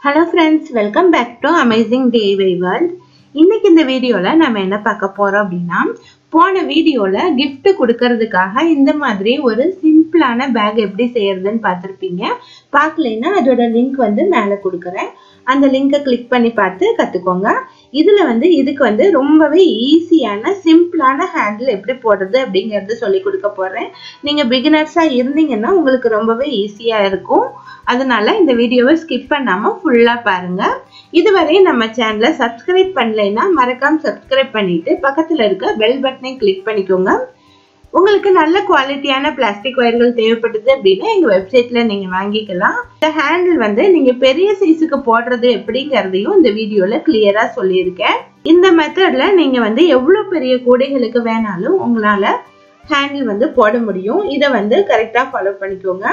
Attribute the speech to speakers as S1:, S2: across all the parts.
S1: Hello friends, welcome back to Amazing DIY World. இன்னைக்கு இந்த வீடியோல நாம என்ன பார்க்க போறோம் அப்படினா போன வீடியோல gift கொடுக்கிறதுக்காக இந்த மாதிரி ஒரு சிம்பிளான பேக் எப்படி செய்யறதுன்னு பார்த்திருப்பீங்க. பார்க்கலைனா அதோட லிங்க் வந்து மேலே கொடுக்கிறேன். அந்த லிங்கை கிளிக் பண்ணி பார்த்து கத்துக்கோங்க. இதுக்கு ரொம்பவே ஈஸியான சிம்பிளான ஹேண்டில் எப்படி போடுறது அப்படிங்கறது சொல்லி கொடுக்க போறேன். நீங்க பிகினர்ஸா இருந்தீங்கன்னா உங்களுக்கு ரொம்பவே ஈஸியா இருக்கும். அதனால இந்த வீடியோவை ஸ்கிப் பண்ணாம ஃபுல்லா பாருங்க. இதுவரை நம்ம சேனலை சப்ஸ்கிரைப் பண்ணலைன்னா மறக்காம சப்ஸ்கிரைப் பண்ணிட்டு பக்கத்துல இருக்க பெல் பட்டனை கிளிக் பண்ணிக்கோங்க. உங்களுக்கு நல்ல குவாலிட்டியான பிளாஸ்டிக் வயர்கள் தேவைப்படுது அப்படின்னா எங்க வெப்சைட்ல நீங்க வாங்கிக்கலாம். இந்த ஹேண்டில் நீங்க பெரிய சைஸுக்கு போடுறது எப்படிங்கறதையும் இந்த வீடியோல கிளியரா சொல்லியிருக்கேன். இந்த மெத்தட்ல நீங்க எவ்வளவு பெரிய கூடைகளுக்கு வேணாலும் உங்களால ஹேண்டில் போட முடியும். இதை கரெக்டா ஃபாலோ பண்ணிக்கோங்க.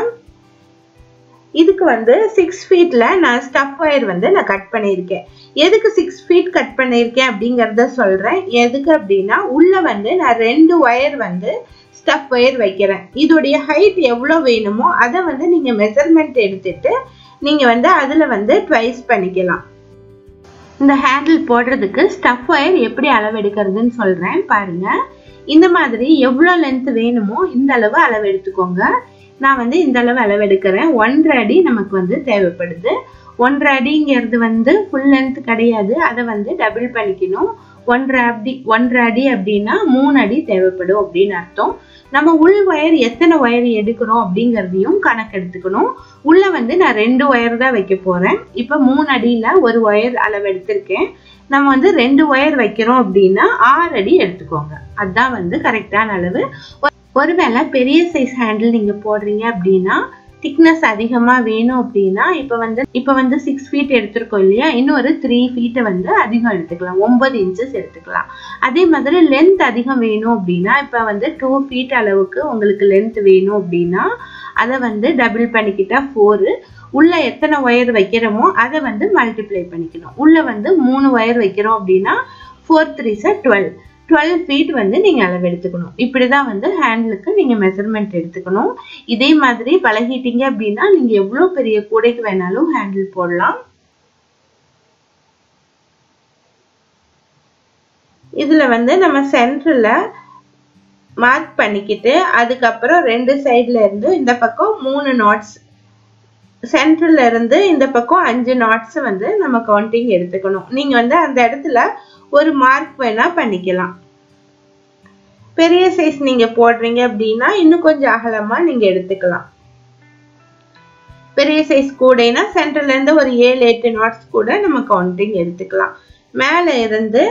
S1: இதுக்கு 6 ஃபீட்ல நான் ஸ்டஃப் வயர் நான் கட் பண்ணியிருக்கேன். எதுக்கு 6 ஃபீட் கட் பண்ணியிருக்கேன் அப்படிங்கறத சொல்றேன். எதுக்கு அப்படின்னா உள்ள நான் 2 வயர் ஸ்டஃப் வயர் வைக்கிறேன். இதோடைய ஹைட் எவ்வளவு வேணுமோ அதை நீங்க மெஷர்மெண்ட் எடுத்துட்டு நீங்க அதுல ட்வைஸ் பண்ணிக்கலாம். இந்த ஹேண்டில் போடுறதுக்கு ஸ்டஃப் வயர் எப்படி அளவு எடுக்கிறதுன்னு சொல்றேன் பாருங்க. இந்த மாதிரி எவ்வளவு லென்த் வேணுமோ இந்த அளவு அளவு எடுத்துக்கோங்க. நான் இந்த அளவு அளவு எடுக்கிறேன். 1.5 அடி நமக்கு தேவைப்படுது. 1.5 அடிங்கிறது ஃபுல் லென்த் கிடையாது. அதை டபுள் பண்ணிக்கணும். 1.5 அடி அப்படின்னா 3 அடி தேவைப்படும் அப்படின்னு அர்த்தம். நம்ம உள் வயர் எத்தனை வயர் எடுக்கிறோம் அப்படிங்கறதையும் கணக்கு எடுத்துக்கணும். உள்ள நான் 2 வயர் தான் வைக்க போறேன். இப்ப 3 அடியில ஒரு வயர் அளவு எடுத்திருக்கேன். நம்ம 2 வயர் வைக்கிறோம் அப்படின்னா 6 அடி எடுத்துக்கோங்க. அதுதான் கரெக்டான அளவு. ஒருவேளை பெரிய சைஸ் ஹேண்டில் நீங்க போடுறீங்க அப்படின்னா திக்னஸ் அதிகமா வேணும் அப்படின்னா இப்ப 6 ஃபீட் எடுத்திருக்கோம் இல்லையா, இன்னொரு 3 ஃபீட் அதிகம் எடுத்துக்கலாம். 9 இன்ச்சஸ் எடுத்துக்கலாம். அதே மாதிரி லென்த் அதிகம் வேணும் அப்படின்னா இப்ப 2 ஃபீட் அளவுக்கு உங்களுக்கு லென்த் வேணும் அப்படின்னா அதை டபுள் பண்ணிக்கிட்டா 4. உள்ள எத்தனை ஒயர் வைக்கிறோமோ அதை மல்டிப்ளை பண்ணிக்கணும். உள்ள 3 ஒயர் வைக்கிறோம் அப்படின்னா 4 3s 12 ஃபீட் நீங்க அளவு எடுத்துக்கணும். இப்படிதான் ஹேண்டிலுக்கு நீங்க மெஷர்மெண்ட் எடுத்துக்கணும். இதே மாதிரி பழகிட்டீங்க அப்படின்னா நீங்க எவ்வளவு பெரிய கூடைக்கு வேணாலும் ஹேண்டில் போடலாம். இதுல நம்ம சென்டர்ல மார்க் பண்ணிக்கிட்டு அதுக்கப்புறம் 2 சைடுல இருந்து இந்த பக்கம் 3 நாட்ஸ், சென்டர்ல இருந்து இந்த பக்கம் 5 நாட்ஸ் நம்ம கவுண்டிங் எடுத்துக்கணும். நீங்க அந்த இடத்துல ஒரு மார்க் வேணா பண்ணிக்கலாம். பெரிய சைஸ் நீங்க போடுறீங்க அப்படின்னா இன்னும் கொஞ்சம் அகலமா நீங்க எடுத்துக்கலாம். பெரிய சைஸ் கூடைனா சென்டர்ல இருந்து ஒரு 7-8 நாட்ஸ் கூட நம்ம கவுண்டிங் எடுத்துக்கலாம். மேல இருந்து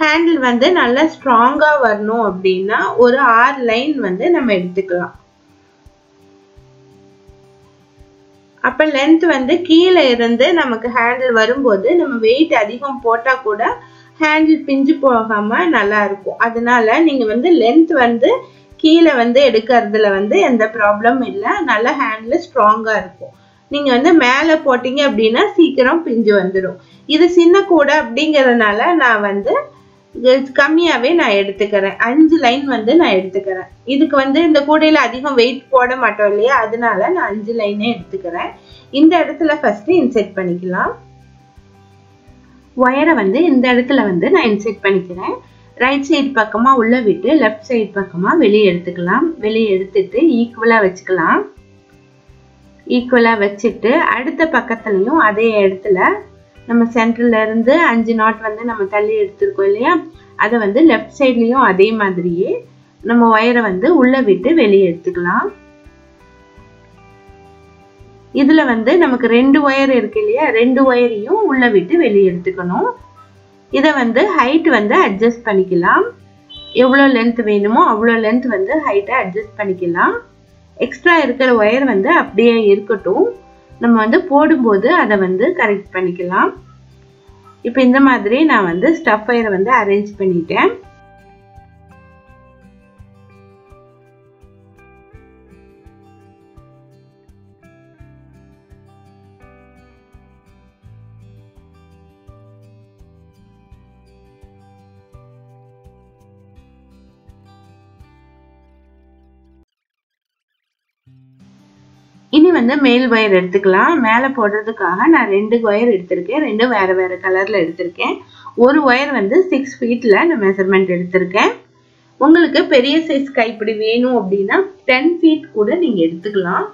S1: ஹேண்டில் நல்லா ஸ்ட்ராங்கா வரணும் அப்படின்னா ஒரு 6 லைன் நம்ம எடுத்துக்கலாம். அப்ப லென்த் கீழே இருந்து நமக்கு ஹேண்டில் வரும்போது நம்ம வெயிட் அதிகம் போட்டா கூட ஹேண்டில் பிஞ்சு போகாம நல்லா இருக்கும். அதனால நீங்க லென்த் கீழே எடுக்கிறதுல எந்த ப்ராப்ளம் இல்லை. நல்ல ஹேண்டில் ஸ்ட்ராங்கா இருக்கும். நீங்க மேல போட்டீங்க அப்படின்னா சீக்கிரம் பிஞ்சு வந்துடும். இது சின்ன கூடை அப்படிங்கறதுனால நான் கம்மியாவே நான் எடுத்துக்கிறேன். 5 லைன் நான் எடுத்துக்கிறேன். இதுக்கு இந்த கூடையில அதிகம் வெயிட் போட மாட்டோம் இல்லையா, அதனால நான் 5 லைனே எடுத்துக்கிறேன். இந்த இடத்துல ஃபர்ஸ்ட் இன்செர்ட் பண்ணிக்கலாம். ஒயரை இந்த இடத்துல நான் இன்செர்ட் பண்ணிக்கிறேன். ரைட் சைடு பக்கமா உள்ள விட்டு லெஃப்ட் சைடு பக்கமா வெளியே எடுத்துக்கலாம். வெளியே எடுத்துட்டு ஈக்குவலா வச்சுக்கலாம். ஈக்குவலா வச்சுட்டு அடுத்த பக்கத்துலயும் அதே இடத்துல நம்ம சென்டர்ல இருந்து 5 நாட் நம்ம தள்ளி எடுத்திருக்கோம் இல்லையா, அதை லெஃப்ட் சைட்லயும் அதே மாதிரியே நம்ம ஒயரை உள்ள விட்டு வெளியே எடுத்துக்கலாம். இதுல நமக்கு 2 ஒயர் இருக்கு இல்லையா, 2 ஒயரையும் உள்ள விட்டு வெளியே எடுத்துக்கணும். இதை ஹைட் அட்ஜஸ்ட் பண்ணிக்கலாம். எவ்வளவு லென்த் வேணுமோ அவ்வளவு லென்த் ஹைட்டை அட்ஜஸ்ட் பண்ணிக்கலாம். எக்ஸ்ட்ரா இருக்கிற ஒயர் அப்படியே இருக்கட்டும். நம்ம போடும்போது அதை கரெக்ட் பண்ணிக்கலாம். இப்ப இந்த மாதிரி நான் ஸ்டஃப் வயரை அரேஞ்ச் பண்ணிட்டேன். இனி வந்து மேல் ஒயர் எடுத்துக்கலாம். மேலே போடுறதுக்காக நான் 2 ஒயர் எடுத்திருக்கேன். 2 வேற வேற கலர்ல எடுத்திருக்கேன். ஒரு ஒயர் வந்து 6 ஃபீட்ல நான் மெஷர்மெண்ட் எடுத்திருக்கேன். உங்களுக்கு பெரிய சைஸ் கைப்பிடி வேணும் அப்படின்னா 10 ஃபீட் கூட நீங்க எடுத்துக்கலாம்.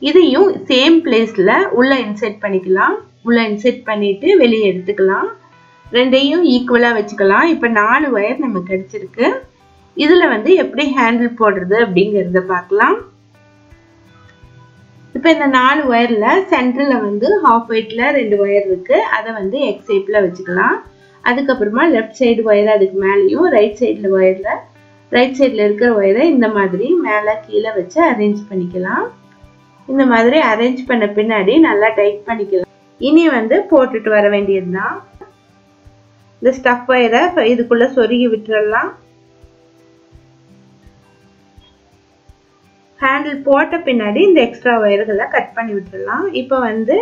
S1: இதையும் சேம் பிளேஸ்ல உள்ள இன்செர்ட் பண்ணிக்கலாம். உள்ள இன்செர்ட் பண்ணிட்டு வெளியே எடுத்துக்கலாம். ரெண்டையும் ஈக்குவலா வச்சுக்கலாம். இப்ப 4 ஒயர் நமக்கு கிடைச்சிருக்கு. இதுல வந்து எப்படி ஹேண்டில் போடுறது அப்படிங்கறத பார்க்கலாம். இப்ப இந்த 4 ஒயர்ல சென்டர்ல வந்து ஹாஃப் வெயிட்ல 2 ஒயர் இருக்கு. அதை வந்து எக்ஸ் ஷேப்ல வச்சுக்கலாம். அதுக்கப்புறமா லெஃப்ட் சைடு ஒயர் அதுக்கு மேலேயும் ரைட் சைடுல இருக்கிற ஒயரை இந்த மாதிரி மேல கீழே வச்சு அரேஞ்ச் பண்ணிக்கலாம். இந்த மாதிரி அரேஞ்ச் பண்ண பின்னாடி நல்லா டைட் பண்ணிக்கலாம். இனி வந்து போட்டுட்டு வர வேண்டியதுதான். இந்த ஸ்டஃப் ஒயரை இதுக்குள்ள சொருகி விட்டுறலாம். ஹேண்டில் போட்ட பின்னாடி இந்த எக்ஸ்ட்ரா ஒயர்களை கட் பண்ணி விட்டுறலாம். இப்போ வந்து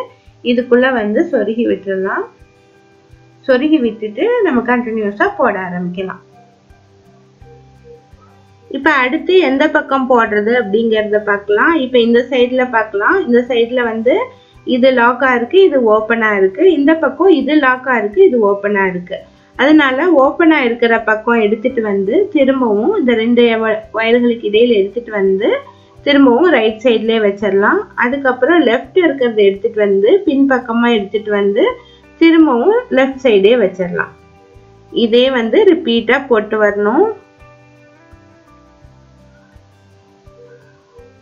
S1: இதுக்குள்ள வந்து சொருகி விட்டுறலாம். சொருகி விட்டுட்டு நம்ம கண்டினியூஸா போட ஆரம்பிக்கலாம். இப்ப அடுத்து எந்த பக்கம் போடுறது அப்படிங்கறத பார்க்கலாம். இப்ப இந்த சைடுல பார்க்கலாம். இந்த சைடுல வந்து இது லாக்கா இருக்கு, இது ஓப்பனா இருக்கு. இந்த பக்கம் இது லாக்கா இருக்கு, இது ஓப்பனா இருக்கு. அதனால ஓப்பனா இருக்கிற பக்கம் எடுத்துட்டு வந்து திரும்பவும் இந்த 2 ஒயர்களுக்கு இடையில எடுத்துட்டு வந்து திரும்பவும் ரைட் சைட்லயே வச்சிடலாம். அதுக்கப்புறம் லெஃப்ட் இருக்கிறத எடுத்துட்டு வந்து பின்பக்கமா எடுத்துட்டு வந்து திரும்பவும் லெஃப்ட் சைடே வச்சிடலாம். இதே வந்து ரிப்பீட்டா போட்டு வரணும்.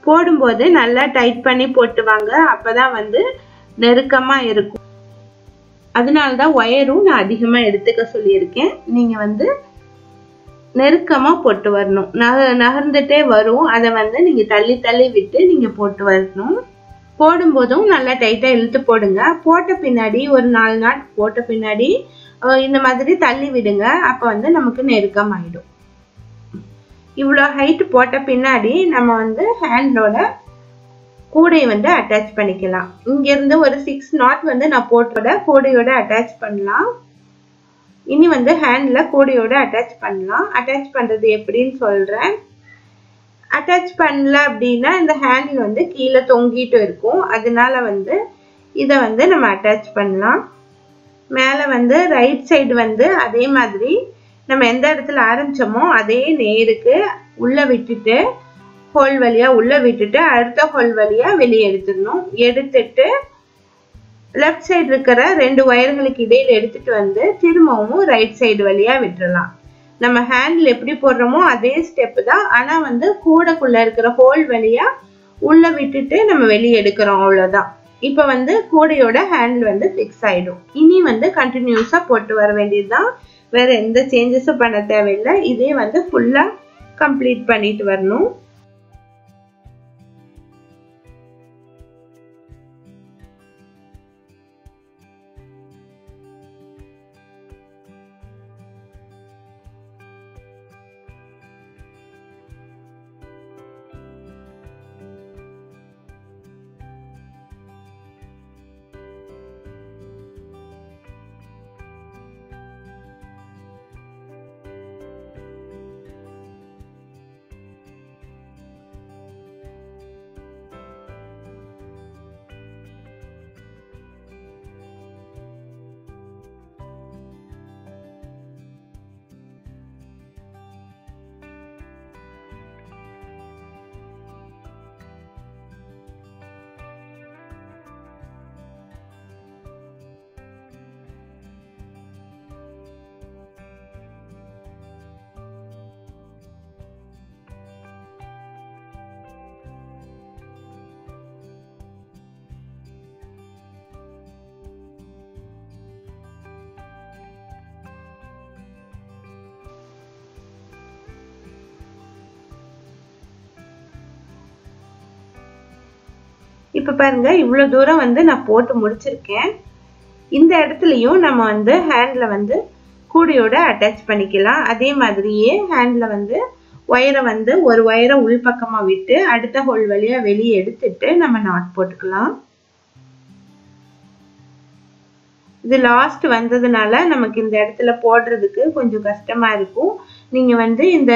S1: போடும்போது நல்லா டைட் பண்ணி போட்டு வாங்க. அப்பதான் வந்து நெருக்கமா இருக்கும். அதனாலதான் ஒயரும் நான் அதிகமா எடுத்துக்க சொல்லியிருக்கேன். நீங்க வந்து நெருக்கமா போட்டு வரணும். நகர்ந்துட்டே வரும். அதை வந்து நீங்க தள்ளி தள்ளி விட்டு நீங்க போட்டு வரணும். போடும்போதும் நல்லா டைட்டா இழுத்து போடுங்க. போட்ட பின்னாடி ஒரு 4 நாட் போட்ட பின்னாடி இந்த மாதிரி தள்ளி விடுங்க. அப்ப வந்து நமக்கு நெருக்கம் ஆயிடும். இவ்வளவு ஹைட் போட்ட பின்னாடி நம்ம வந்து ஹேண்டோட கூடை வந்து அட்டாச் பண்ணிக்கலாம். இங்க இருந்து ஒரு 6 நாட் வந்து நான் போட்டோட கூடையோட அட்டாச் பண்ணலாம். இனி வந்து ஹேண்ட்ல கூடையோட அட்டாச் பண்ணலாம். அட்டாச் பண்றது எப்படின்னு சொல்றேன். அட்டாச் பண்ணல அப்படின்னா இந்த ஹேண்டில் வந்து கீழே தொங்கிட்டு இருக்கும். அதனால வந்து இதை வந்து நம்ம அட்டாச் பண்ணலாம். மேலே வந்து ரைட் சைடு வந்து அதே மாதிரி நம்ம எந்த இடத்துல ஆரம்பிச்சோமோ அதே நேருக்கு உள்ள விட்டுட்டு ஹோல் வழியா உள்ள விட்டுட்டு அடுத்த ஹோல் வழியா வெளியே எடுத்துடணும். எடுத்துட்டு லெஃப்ட் சைடு இருக்கிற 2 ஒயர்களுக்கு இடையில எடுத்துட்டு வந்து திரும்பவும் ரைட் சைடு வழியா விட்டுறலாம். நம்ம ஹேண்டில் எப்படி போடுறோமோ அதே ஸ்டெப் தான். ஆனா வந்து கூடைக்குள்ள இருக்கிற ஹோல் வழியா உள்ள விட்டுட்டு நம்ம வெளியே எடுக்கிறோம். அவ்வளவுதான். இப்ப வந்து கூடையோட ஹேண்டில் வந்து ஃபிக்ஸ் ஆயிடும். இனி வந்து கண்டினியூஸா போட்டு வர வேண்டியதுதான். வேற எந்த சேஞ்சஸும் பண்ண தேவையில்லை. இதே வந்து ஃபுல்லா கம்ப்ளீட் பண்ணிட்டு வரணும். இப்ப பாருங்க இவ்வளவு தூரம் வந்து நான் போட்டு முடிச்சிருக்கேன். இந்த இடத்துலயும் நம்ம வந்து ஹேண்ட்ல வந்து கூடையோட அட்டாச் பண்ணிக்கலாம். அதே மாதிரியே ஹேண்ட்ல வந்து ஒயரை வந்து ஒரு ஒயரை உள்பக்கமா விட்டு அடுத்த ஹோல் வழியா வெளியே எடுத்துட்டு நம்ம நாட் போட்டுக்கலாம். இது லாஸ்ட் வந்ததுனால நமக்கு இந்த இடத்துல போடுறதுக்கு கொஞ்சம் கஷ்டமா இருக்கும். நீங்க வந்து இந்த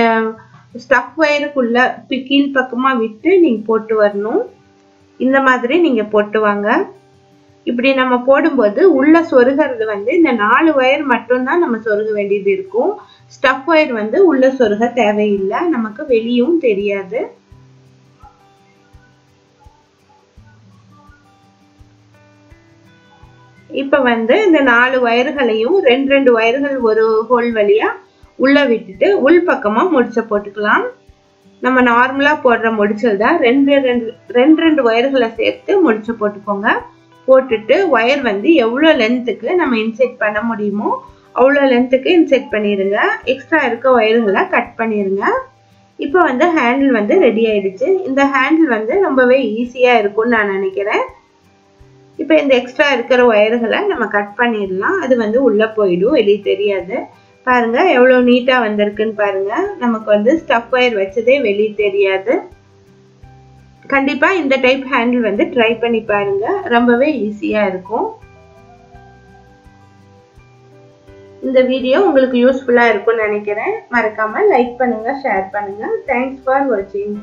S1: ஸ்டஃப் ஒயருக்குள்ள கீழ் பக்கமா விட்டு நீங்க போட்டு வரணும். இந்த மாதிரி நீங்க போட்டுவாங்க. இப்படி நம்ம போடும்போது உள்ள சொருகிறது வந்து இந்த 4 ஒயர் மட்டும் தான் நம்ம சொருக வேண்டியது இருக்கும். ஸ்டஃப் ஒயர் வந்து உள்ள சொருக தேவையில்லை, நமக்கு வெளியும் தெரியாது. இப்ப வந்து இந்த 4 ஒயர்களையும் 2 ஒயர்கள் ஒரு ஹோல் வழியா உள்ள விட்டுட்டு உள் பக்கமா முடிச்ச போட்டுக்கலாம். நம்ம நார்மலா போடுற முடிச்சல் தான். 2 ஒயர்களை சேர்த்து முடிச்ச போட்டுக்கோங்க. போட்டுட்டு ஒயர் வந்து எவ்வளவு லென்த்துக்கு நம்ம இன்செர்ட் பண்ண முடியுமோ அவ்வளவு லென்த்துக்கு இன்செர்ட் பண்ணிருங்க. எக்ஸ்ட்ரா இருக்க ஒயர்களை கட் பண்ணிருங்க. இப்போ வந்து ஹேண்டில் வந்து ரெடி ஆயிடுச்சு. இந்த ஹேண்டில் வந்து ரொம்பவே ஈஸியா இருக்கும்னு நான் நினைக்கிறேன். இப்போ இந்த எக்ஸ்ட்ரா இருக்கிற ஒயர்களை நம்ம கட் பண்ணிடலாம். அது வந்து உள்ள போயிடும், வெளியே தெரியாது. பாருங்க எவ்வளவு நீட்டா வந்திருக்குன்னு பாருங்க. நமக்கு வந்து ஸ்டஃப் ஒயர் வச்சதே வெளியே தெரியாது. கண்டிப்பா இந்த டைப் ஹேண்டில் வந்து ட்ரை பண்ணி பாருங்க, ரொம்பவே ஈஸியா இருக்கும். இந்த வீடியோ உங்களுக்கு யூஸ்ஃபுல்லா இருக்கும்னு நினைக்கிறேன். மறக்காம லைக் பண்ணுங்க, ஷேர் பண்ணுங்க. தேங்க்ஸ் ஃபார் வாட்சிங்.